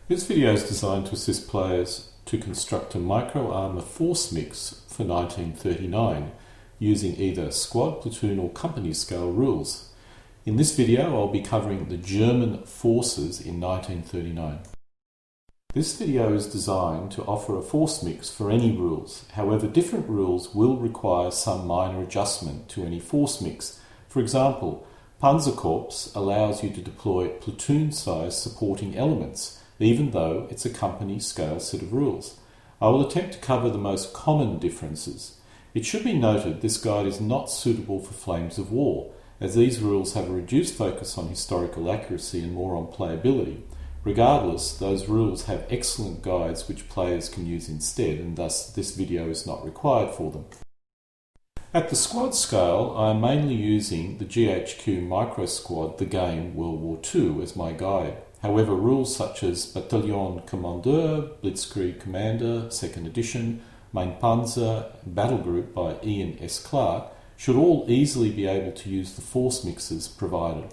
This video is designed to assist players to construct a micro-armour force mix for 1939 using either squad, platoon or company scale rules. In this video I'll be covering the German forces in 1939. This video is designed to offer a force mix for any rules. However, different rules will require some minor adjustment to any force mix. For example, Panzerkorps allows you to deploy platoon-sized supporting elements, even though it's a company scale set of rules. I will attempt to cover the most common differences. It should be noted this guide is not suitable for Flames of War, as these rules have a reduced focus on historical accuracy and more on playability. Regardless, those rules have excellent guides which players can use instead, and thus this video is not required for them. At the squad scale, I am mainly using the GHQ Micro Squad, the game World War II, as my guide. However, rules such as Bataillon Commandeur, Blitzkrieg Commander, 2nd edition, Main Panzer, Battle Group by Ian S. Clarke should all easily be able to use the force mixes provided.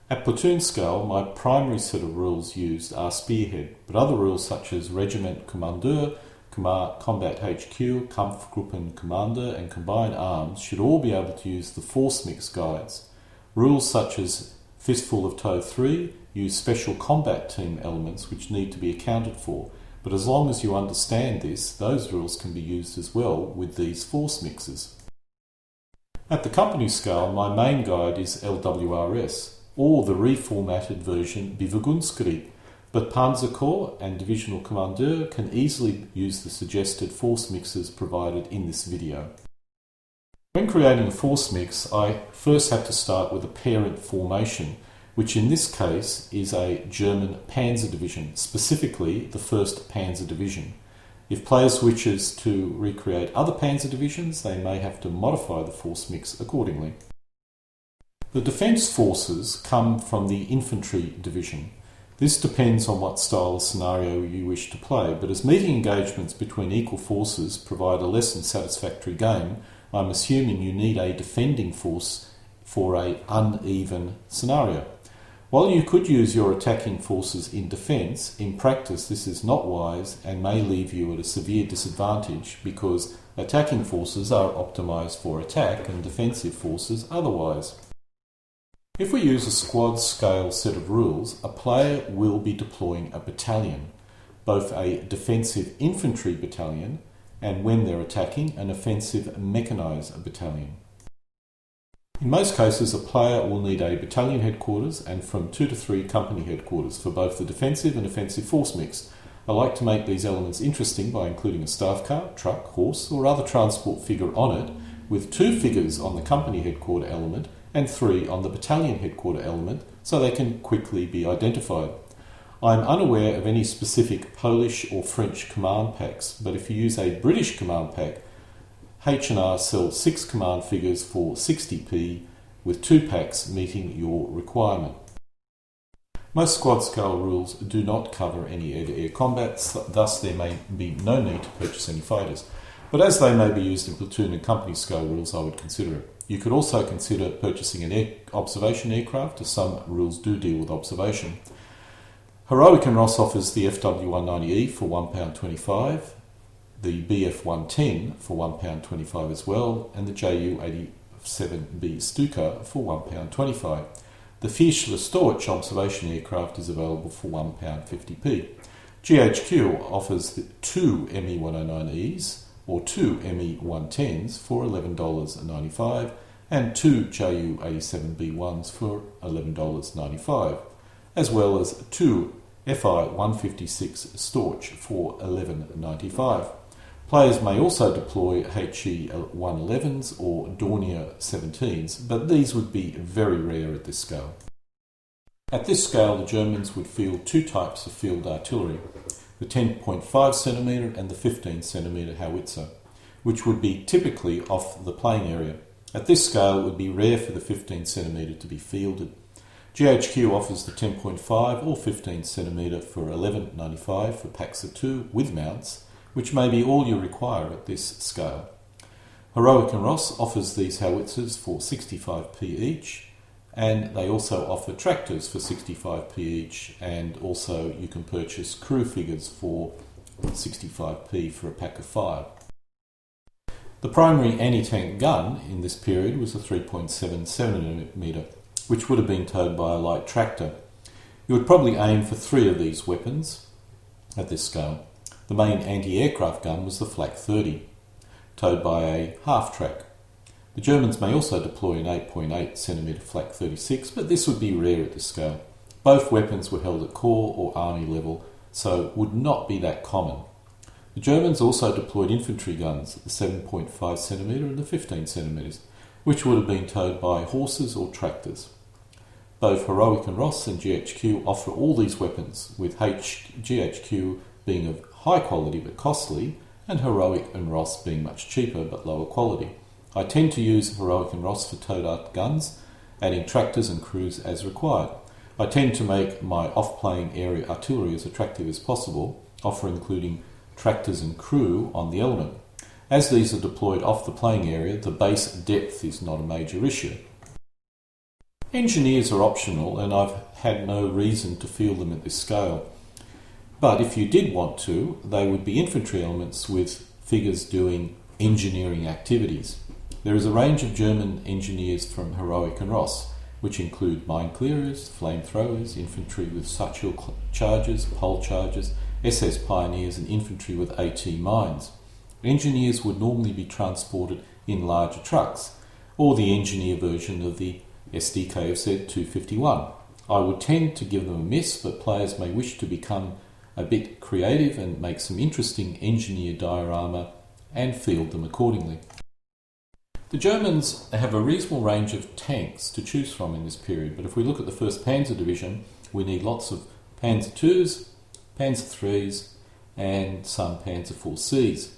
At Platoonscale, my primary set of rules used are Spearhead, but other rules such as Regiment Kommandeur, Combat HQ, Kampfgruppen Commander and Combined Arms should all be able to use the force mix guides. Rules such as Fistful of Toe 3 use special combat team elements which need to be accounted for, but as long as you understand this, those rules can be used as well with these force mixes. At the company scale, my main guide is LWRS, or the reformatted version Bewegunskrieg, but Panzerkorps and Divisional Commandeur can easily use the suggested force mixes provided in this video. When creating a force mix, I first have to start with a parent formation, which in this case is a German Panzer Division, specifically the 1st Panzer Division. If players wishes to recreate other Panzer Divisions, they may have to modify the force mix accordingly. The defence forces come from the Infantry Division. This depends on what style of scenario you wish to play, but as meeting engagements between equal forces provide a less than satisfactory game, I'm assuming you need a defending force for an uneven scenario. While you could use your attacking forces in defence, in practice this is not wise and may leave you at a severe disadvantage because attacking forces are optimised for attack and defensive forces otherwise. If we use a squad scale set of rules, a player will be deploying a battalion, both a defensive infantry battalion and, when they're attacking, an offensive mechanised battalion. In most cases, a player will need a battalion headquarters and from 2 to 3 company headquarters for both the defensive and offensive force mix. I like to make these elements interesting by including a staff car, truck, horse or other transport figure on it, with 2 figures on the company headquarter element and 3 on the battalion headquarter element so they can quickly be identified. I am unaware of any specific Polish or French command packs, but if you use a British command pack, H&R sells 6 command figures for 60p, with 2 packs meeting your requirement. Most squad scale rules do not cover any air-to-air combat, thus there may be no need to purchase any fighters. But as they may be used in platoon and company scale rules, I would consider it. You could also consider purchasing an observation aircraft, as some rules do deal with observation. Heroic and Ross offers the FW190E for £1.25, the BF110 for £1.25 as well, and the JU-87B Stuka for £1.25. The Fischler Storch observation aircraft is available for £1.50p. GHQ offers 2 ME109Es or 2 ME110s for $11.95 and 2 JU-87B1s for $11.95, as well as 2 FI-156 Storch for $11.95. Players may also deploy HE-111s or Dornier 17s, but these would be very rare at this scale. At this scale, the Germans would field 2 types of field artillery, the 10.5cm and the 15cm howitzer, which would be typically off the playing area. At this scale, it would be rare for the 15cm to be fielded. GHQ offers the 10.5 or 15cm for $11.95 for packs of 2 with mounts, which may be all you require at this scale. Heroic and Ross offers these howitzers for 65p each, and they also offer tractors for 65p each, and also you can purchase crew figures for 65p for a pack of 5. The primary anti-tank gun in this period was a 3.7cm, which would have been towed by a light tractor. You would probably aim for 3 of these weapons at this scale. The main anti-aircraft gun was the Flak 30, towed by a half-track. The Germans may also deploy an 8.8cm Flak 36, but this would be rare at this scale. Both weapons were held at Corps or Army level, so would not be that common. The Germans also deployed infantry guns at the 7.5cm and the 15cm, which would have been towed by horses or tractors. Both Heroic and Ross and GHQ offer all these weapons, with GHQ being of high quality but costly, and Heroic and Ross being much cheaper but lower quality. I tend to use Heroic and Ross for towed out guns, adding tractors and crews as required. I tend to make my off-playing area artillery as attractive as possible, including tractors and crew on the element. As these are deployed off the playing area, the base depth is not a major issue. Engineers are optional, and I've had no reason to field them at this scale. But if you did want to, they would be infantry elements with figures doing engineering activities. There is a range of German engineers from Heroic and Ross, which include mine clearers, flamethrowers, infantry with satchel charges, pole charges, SS pioneers, and infantry with AT mines. Engineers would normally be transported in larger trucks, or the engineer version of the SDKFZ 251. I would tend to give them a miss, but players may wish to become a bit creative and make some interesting engineer diorama and field them accordingly. The Germans have a reasonable range of tanks to choose from in this period, but if we look at the 1st Panzer Division, we need lots of Panzer IIs, Panzer IIIs, and some Panzer IVCs.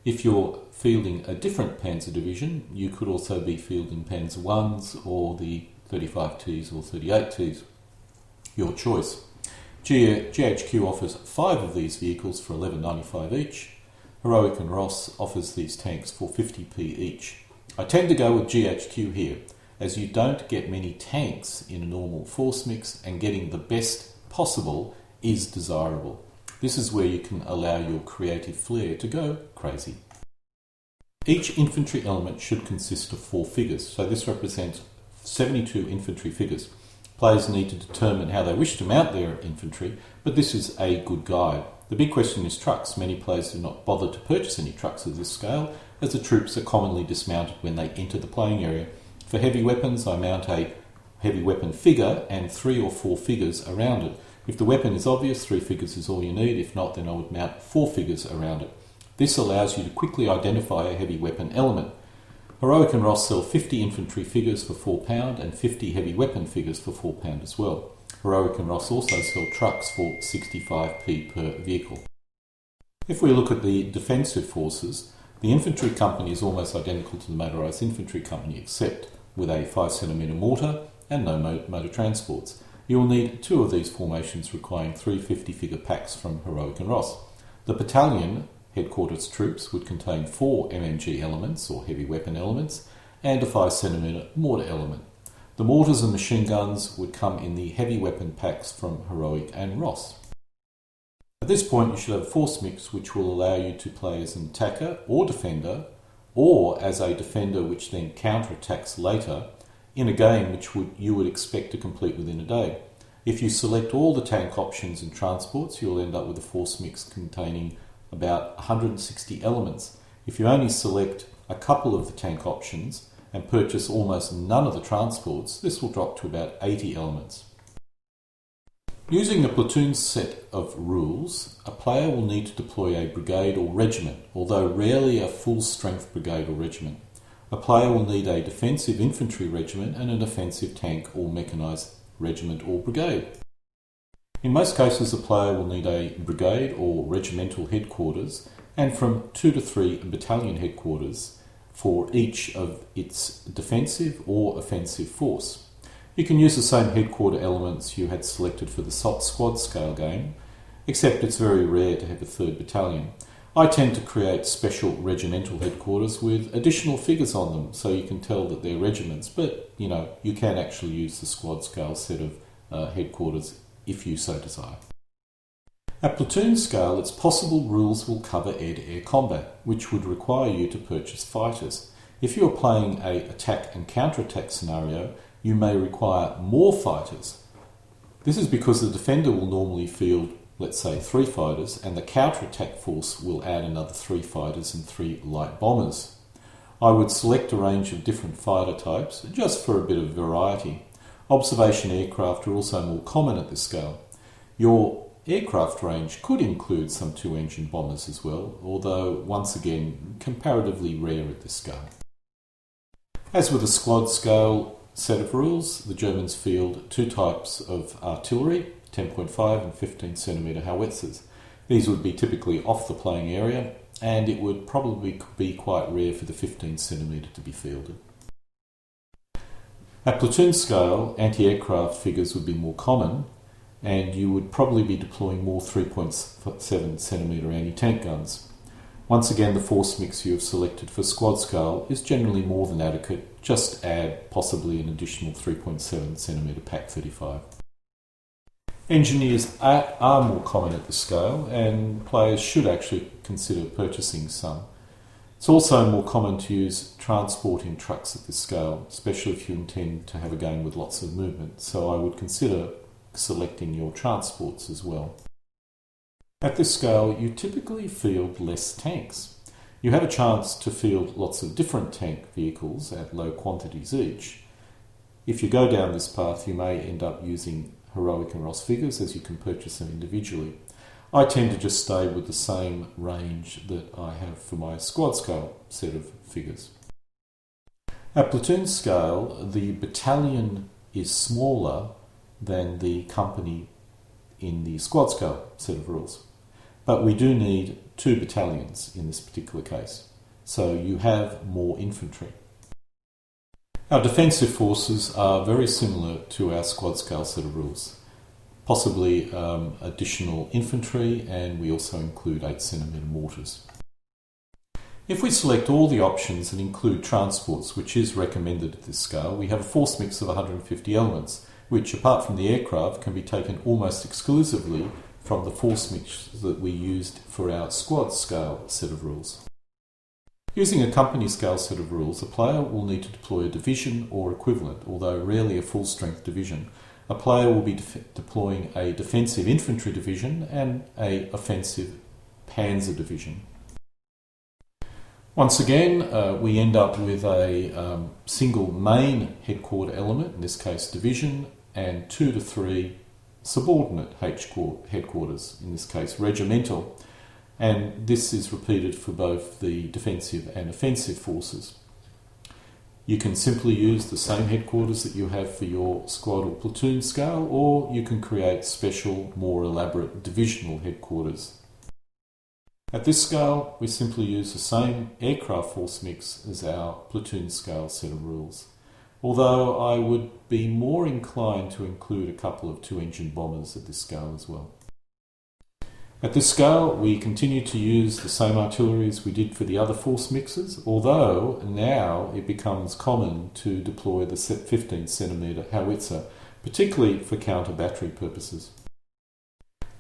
If you're fielding a different Panzer Division, you could also be fielding Panzer Is or the 35Ts or 38Ts. Your choice. GHQ offers 5 of these vehicles for $11.95 each. Heroic and Ross offers these tanks for 50p each. I tend to go with GHQ here, as you don't get many tanks in a normal force mix, and getting the best possible is desirable. This is where you can allow your creative flair to go crazy. Each infantry element should consist of 4 figures, so this represents 72 infantry figures. Players need to determine how they wish to mount their infantry, but this is a good guide. The big question is trucks. Many players do not bother to purchase any trucks of this scale, as the troops are commonly dismounted when they enter the playing area. For heavy weapons, I mount a heavy weapon figure and 3 or 4 figures around it. If the weapon is obvious, 3 figures is all you need. If not, then I would mount 4 figures around it. This allows you to quickly identify a heavy weapon element. Heroic and Ross sell 50 infantry figures for £4 and 50 heavy weapon figures for £4 as well. Heroic and Ross also sell trucks for 65p per vehicle. If we look at the defensive forces, the infantry company is almost identical to the motorised infantry company, except with a 5cm mortar and no motor transports. You will need 2 of these formations requiring 3 50-figure packs from Heroic and Ross. The battalion headquarters troops would contain 4 MMG elements or heavy weapon elements and a 5cm mortar element. The mortars and machine guns would come in the heavy weapon packs from Heroic and Ross. At this point you should have a force mix which will allow you to play as an attacker or defender, or as a defender which then counterattacks later in a game which you would expect to complete within a day. If you select all the tank options and transports, you'll end up with a force mix containing about 160 elements. If you only select a couple of the tank options and purchase almost none of the transports, this will drop to about 80 elements. Using the platoon set of rules, a player will need to deploy a brigade or regiment, although rarely a full-strength brigade or regiment. A player will need a defensive infantry regiment and an offensive tank or mechanised regiment or brigade. In most cases, a player will need a brigade or regimental headquarters and from 2 to 3 battalion headquarters for each of its defensive or offensive force. You can use the same headquarter elements you had selected for the Squadscale game, except it's very rare to have a 3rd battalion. I tend to create special regimental headquarters with additional figures on them so you can tell that they're regiments, but you can actually use the squad scale set of headquarters if you so desire. At platoon scale, it's possible rules will cover air-to-air combat, which would require you to purchase fighters. If you are playing an attack and counter-attack scenario, you may require more fighters. This is because the defender will normally field, let's say, 3 fighters, and the counter-attack force will add another 3 fighters and 3 light bombers. I would select a range of different fighter types just for a bit of variety. Observation aircraft are also more common at this scale. Your aircraft range could include some 2-engine bombers as well, although once again comparatively rare at this scale. As with a squad scale set of rules, the Germans field 2 types of artillery, 10.5 and 15 centimetre howitzers. These would be typically off the playing area, and it would probably be quite rare for the 15 centimetre to be fielded. At platoon scale, anti-aircraft figures would be more common, and you would probably be deploying more 3.7 centimetre anti-tank guns. Once again, the force mix you have selected for squad scale is generally more than adequate. Just add possibly an additional 3.7 centimetre Pak 35. Engineers are more common at this scale, and players should actually consider purchasing some. It's also more common to use transporting trucks at this scale, especially if you intend to have a game with lots of movement, so I would consider selecting your transports as well. At this scale, you typically field less tanks. You have a chance to field lots of different tank vehicles at low quantities each. If you go down this path, you may end up using heroic and Ross figures, as you can purchase them individually. I tend to just stay with the same range that I have for my squad scale set of figures. At platoon scale, the battalion is smaller than the company in the squad scale set of rules. But we do need 2 battalions in this particular case, so you have more infantry. Our defensive forces are very similar to our squad scale set of rules, possibly additional infantry, and we also include 8 centimetre mortars. If we select all the options and include transports, which is recommended at this scale, we have a force mix of 150 elements, which, apart from the aircraft, can be taken almost exclusively from the force mix that we used for our squad scale set of rules. Using a company scale set of rules, a player will need to deploy a division or equivalent, although rarely a full-strength division. A player will be deploying a defensive infantry division and an offensive panzer division. Once again, we end up with a single main headquarter element, in this case division, and 2 to 3 subordinate headquarters, in this case regimental, and this is repeated for both the defensive and offensive forces. You can simply use the same headquarters that you have for your squad or platoon scale, or you can create special, more elaborate divisional headquarters. At this scale, we simply use the same aircraft force mix as our platoon scale set of rules, although I would be more inclined to include a couple of 2-engine bombers at this scale as well. At this scale, we continue to use the same artillery as we did for the other force mixes, although now it becomes common to deploy the 15 centimetre howitzer, particularly for counter-battery purposes.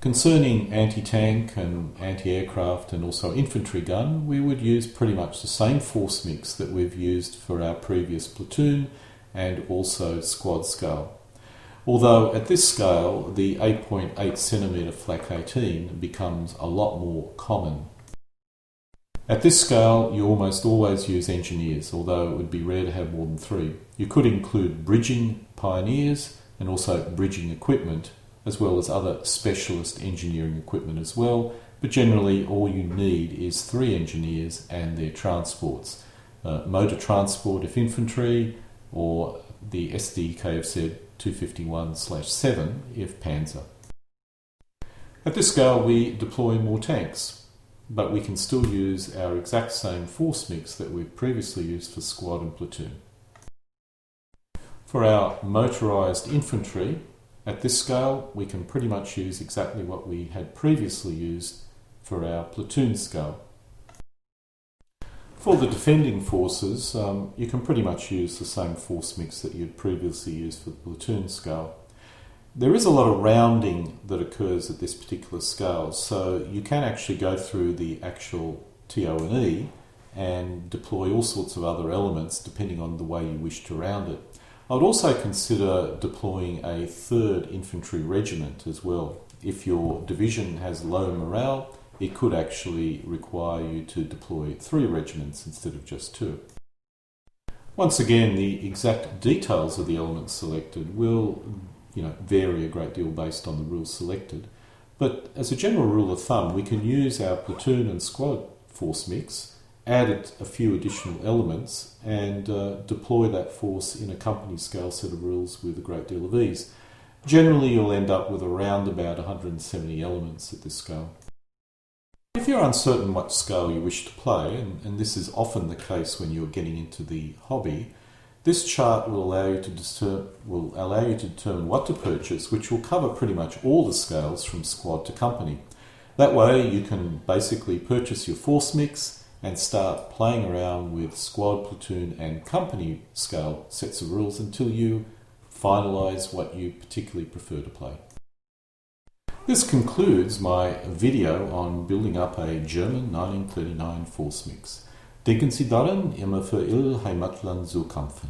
Concerning anti-tank and anti-aircraft and also infantry gun, we would use pretty much the same force mix that we've used for our previous platoon and also squad scale. Although at this scale, the 8.8 centimetre Flak 18 becomes a lot more common. At this scale, you almost always use engineers, although it would be rare to have more than 3. You could include bridging pioneers and also bridging equipment, as well as other specialist engineering equipment as well, but generally all you need is 3 engineers and their transports. Motor transport if infantry, or the SDKFZ 251/7 if panzer. At this scale we deploy more tanks, but we can still use our exact same force mix that we've previously used for squad and platoon. For our motorised infantry, at this scale we can pretty much use exactly what we had previously used for our platoon scale. For the defending forces, you can pretty much use the same force mix that you'd previously used for the platoon scale. There is a lot of rounding that occurs at this particular scale, so you can actually go through the actual TO&E and deploy all sorts of other elements depending on the way you wish to round it. I would also consider deploying a 3rd Infantry Regiment as well. If your division has low morale, it could actually require you to deploy 3 regiments instead of just 2. Once again, the exact details of the elements selected will vary a great deal based on the rules selected. But as a general rule of thumb, we can use our platoon and squad force mix, add a few additional elements, and deploy that force in a company scale set of rules with a great deal of ease. Generally, you'll end up with around about 170 elements at this scale. If you're uncertain what scale you wish to play, and this is often the case when you're getting into the hobby, this chart will allow you to determine what to purchase, which will cover pretty much all the scales from squad to company. That way you can basically purchase your force mix and start playing around with squad, platoon and company scale sets of rules until you finalise what you particularly prefer to play. This concludes my video on building up a German 1939 force mix. Denken Sie daran, immer für Ihr Heimatland zu kämpfen.